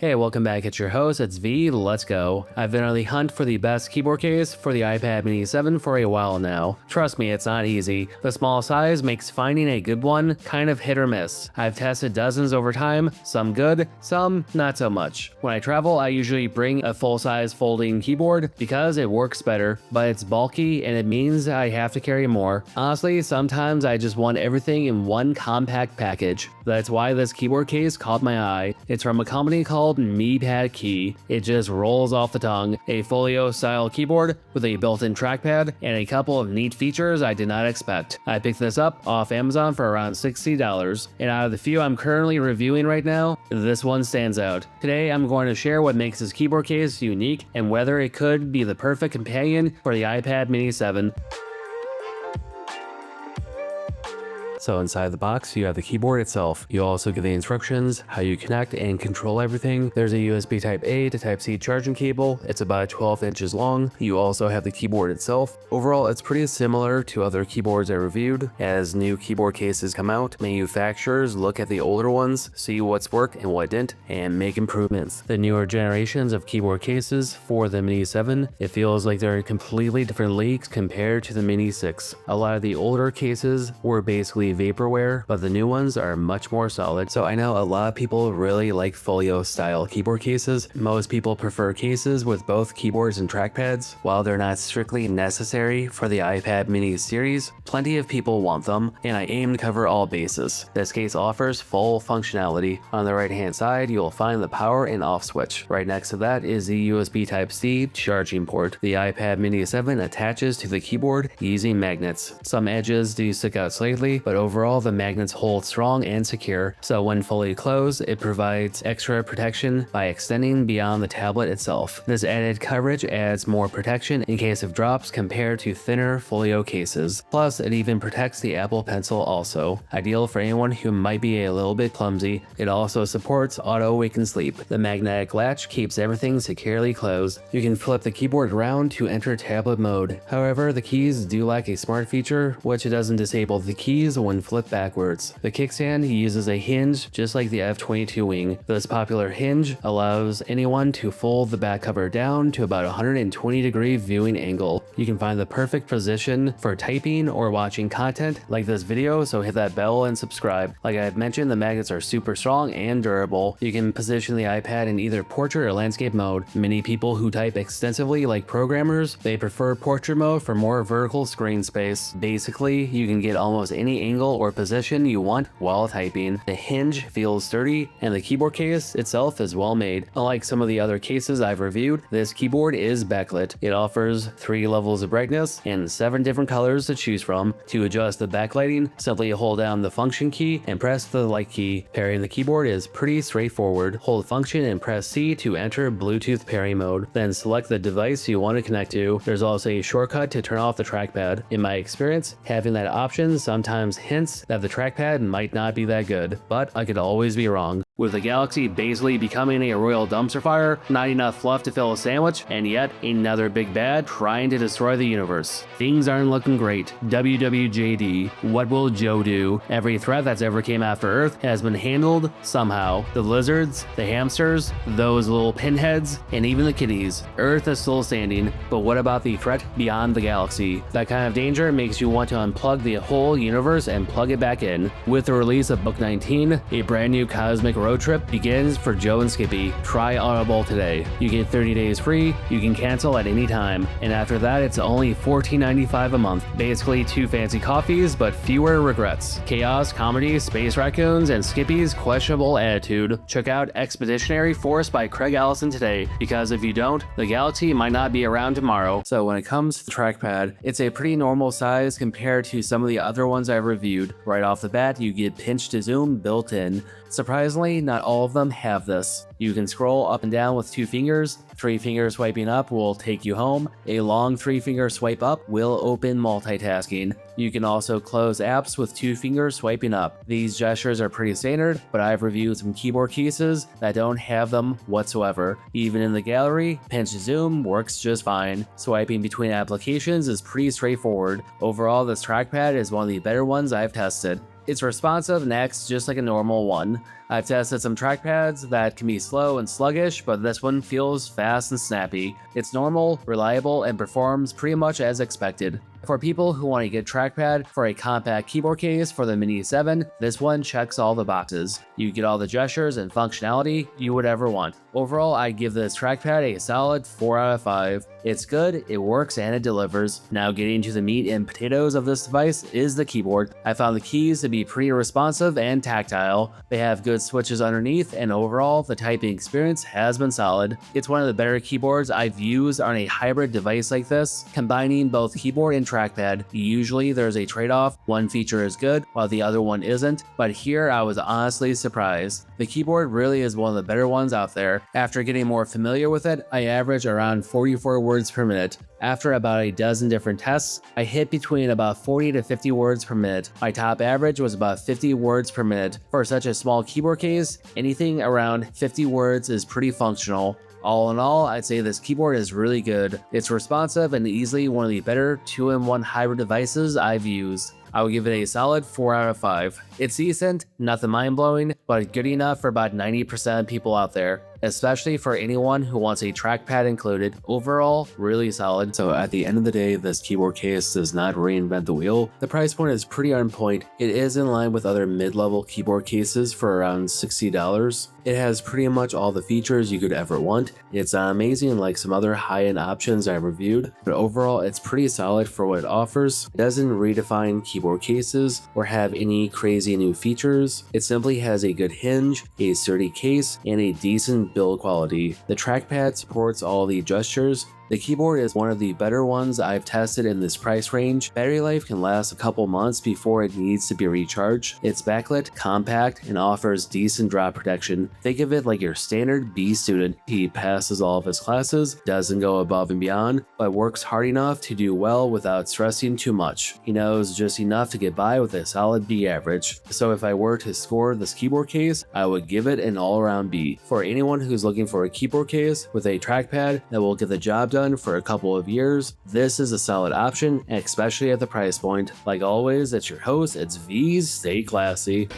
Hey, welcome back. It's your host, it's V, let's go. I've been on the hunt for the best keyboard case for the iPad mini 7 for a while now. Trust me, it's not easy. The small size makes finding a good one kind of hit or miss. I've tested dozens over time, some good, some not so much. When I travel, I usually bring a full-size folding keyboard because it works better, but it's bulky and it means I have to carry more. Honestly, sometimes I just want everything in one compact package. That's why this keyboard case caught my eye. It's from a company called Magic Key. It just rolls off the tongue. A folio style keyboard with a built-in trackpad and a couple of neat features I did not expect. I picked this up off Amazon for around $60, and out of the few I'm currently reviewing right now, this one stands out. Today I'm going to share what makes this keyboard case unique and whether it could be the perfect companion for the iPad mini 7. So inside the box, you have the keyboard itself. You also get the instructions, how you connect and control everything. There's a USB Type A to Type C charging cable. It's about 12 inches long. You also have the keyboard itself. Overall, it's pretty similar to other keyboards I reviewed. As new keyboard cases come out, manufacturers look at the older ones, see what's worked and what didn't, and make improvements. The newer generations of keyboard cases for the Mini 7, it feels like they're in completely different leagues compared to the Mini 6. A lot of the older cases were basically vaporware, but the new ones are much more solid. So I know a lot of people really like folio style keyboard cases. Most people prefer cases with both keyboards and trackpads. While they're not strictly necessary for the iPad mini series, plenty of people want them, and I aim to cover all bases. This case offers full functionality. On the right hand side, you'll find the power and off switch. Right next to that is the USB Type C charging port. The iPad mini 7 attaches to the keyboard using magnets. Some edges do stick out slightly, but overall the magnets hold strong and secure, so when fully closed, it provides extra protection by extending beyond the tablet itself. This added coverage adds more protection in case of drops compared to thinner folio cases. Plus, it even protects the Apple Pencil also. Ideal for anyone who might be a little bit clumsy. It also supports auto wake and sleep. The magnetic latch keeps everything securely closed. You can flip the keyboard around to enter tablet mode. However, the keys do lack a smart feature, which it doesn't disable the keys when flipped backwards. The kickstand uses a hinge just like the F22 wing. This popular hinge allows anyone to fold the back cover down to about 120-degree viewing angle. You can find the perfect position for typing or watching content like this video, so hit that bell and subscribe. Like I've mentioned, the magnets are super strong and durable. You can position the iPad in either portrait or landscape mode. Many people who type extensively, like programmers, they prefer portrait mode for more vertical screen space. Basically, you can get almost any angle or position you want while typing. The hinge feels sturdy, and the keyboard case itself is well made. Unlike some of the other cases I've reviewed, this keyboard is backlit. It offers 3 levels of brightness and 7 different colors to choose from. To adjust the backlighting, simply hold down the function key and press the light key. Pairing the keyboard is pretty straightforward. Hold function and press C to enter Bluetooth pairing mode. Then select the device you want to connect to. There's also a shortcut to turn off the trackpad. In my experience, having that option sometimes hints that the trackpad might not be that good, but I could always be wrong. With the Galaxy basically becoming a royal dumpster fire, not enough fluff to fill a sandwich, and yet another big bad trying to destroy the universe. Things aren't looking great. WWJD. What will Joe do? Every threat that's ever came after Earth has been handled somehow. The lizards, the hamsters, those little pinheads, and even the kitties. Earth is still standing, but what about the threat beyond the galaxy? That kind of danger makes you want to unplug the whole universe and plug it back in. With the release of Book 19, a brand new cosmic road trip begins for Joe and Skippy. Try Audible today. You get 30 days free, you can cancel at any time, and after that it's only $14.95 a month. Basically 2 fancy coffees, but fewer regrets. Chaos, comedy, space raccoons, and Skippy's questionable attitude. Check out Expeditionary Force by Craig Allison today, because if you don't, the galaxy might not be around tomorrow. So when it comes to the trackpad, it's a pretty normal size compared to some of the other ones I've reviewed. Right off the bat, you get pinch to zoom built in. Surprisingly, not all of them have this. You can scroll up and down with 2 fingers. 3 finger swiping up will take you home. A long 3-finger swipe up will open multitasking. You can also close apps with 2 fingers swiping up. These gestures are pretty standard, but I've reviewed some keyboard cases that don't have them whatsoever. Even in the gallery, pinch to zoom works just fine. Swiping between applications is pretty straightforward. Overall, this trackpad is one of the better ones I've tested. It's responsive and acts just like a normal one. I've tested some trackpads that can be slow and sluggish, but this one feels fast and snappy. It's normal, reliable, and performs pretty much as expected. For people who want a good trackpad for a compact keyboard case for the Mini 7, this one checks all the boxes. You get all the gestures and functionality you would ever want. Overall, I give this trackpad a solid 4 out of 5. It's good, it works, and it delivers. Now getting to the meat and potatoes of this device is the keyboard. I found the keys to be pretty responsive and tactile. They have good switches underneath, and overall, the typing experience has been solid. It's one of the better keyboards I've used on a hybrid device like this, combining both keyboard and trackpad. Usually there's a trade-off, one feature is good while the other one isn't, but here I was honestly surprised. The keyboard really is one of the better ones out there. After getting more familiar with it, I average around 44 words per minute. After about a dozen different tests, I hit between about 40 to 50 words per minute. My top average was about 50 words per minute. For such a small keyboard case, anything around 50 words is pretty functional. All in all, I'd say this keyboard is really good. It's responsive and easily one of the better 2-in-1 hybrid devices I've used. I would give it a solid 4 out of 5. It's decent, nothing mind-blowing, but good enough for about 90% of people out there, especially for anyone who wants a trackpad included. Overall, really solid. So at the end of the day, this keyboard case does not reinvent the wheel. The price point is pretty on point. It is in line with other mid-level keyboard cases for around $60. It has pretty much all the features you could ever want. It's not amazing like some other high-end options I've reviewed, but overall it's pretty solid for what it offers. It doesn't redefine keyboard cases or have any crazy new features. It simply has a good hinge, a sturdy case, and a decent build quality. The trackpad supports all the gestures. The keyboard is one of the better ones I've tested in this price range. Battery life can last a couple months before it needs to be recharged. It's backlit, compact, and offers decent drop protection. Think of it like your standard B student. He passes all of his classes, doesn't go above and beyond, but works hard enough to do well without stressing too much. He knows just enough to get by with a solid B average. So if I were to score this keyboard case, I would give it an all-around B. For anyone who's looking for a keyboard case with a trackpad that will get the job done for a couple of years, this is a solid option, especially at the price point. Like always, it's your host, it's V's, stay classy.